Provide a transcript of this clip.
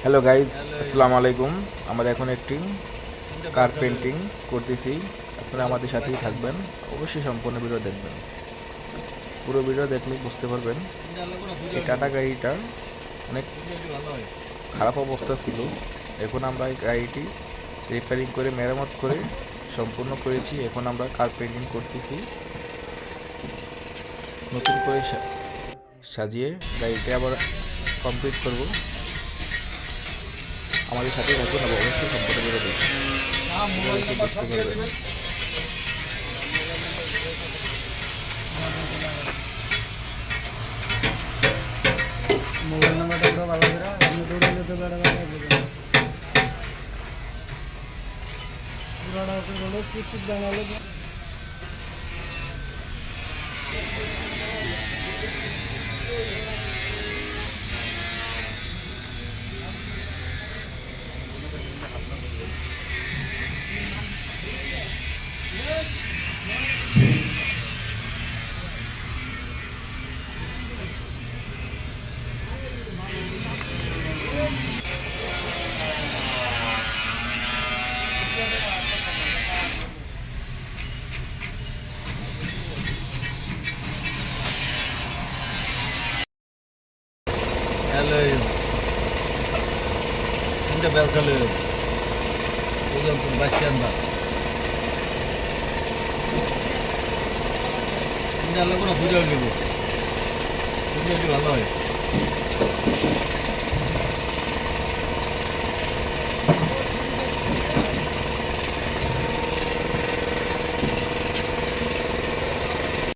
Hello guys, আসসালামু আলাইকুম। আমরা এখন একটি কার পেন্টিং করতেছি। আপনারা আমাদের সাথেই থাকবেন, অবশ্যই সম্পূর্ণ ভিডিও দেখবেন। পুরো ভিডিও দেখলে বুঝতে পারবেন এই টাটা গাড়িটা অনেক খারাপ অবস্থা ছিল। এখন আমরা এই গাড়িটি রিপেয়ারিং করে মেরামত করে সম্পূর্ণ করেছি। এখন আমরা কার পেন্টিং করতেছি, নতুন করে সাজিয়ে গাড়িটি আবার কমপ্লিট করব। আমাদের সাথে থাকুন এবং অবশ্যই সম্পূর্ণ ভিডিও দেখুন, বুঝতে পারবেন। মোবাইল নাম্বারটা পুরো ভালো করে আপনি দৌড়ে যেতে পারবেন। পুরোটা হলো চিপ বানালে Hello, kita belsa le. Ulang pembacaan ba. Ini lagu na video ni bu. Video ni baloi.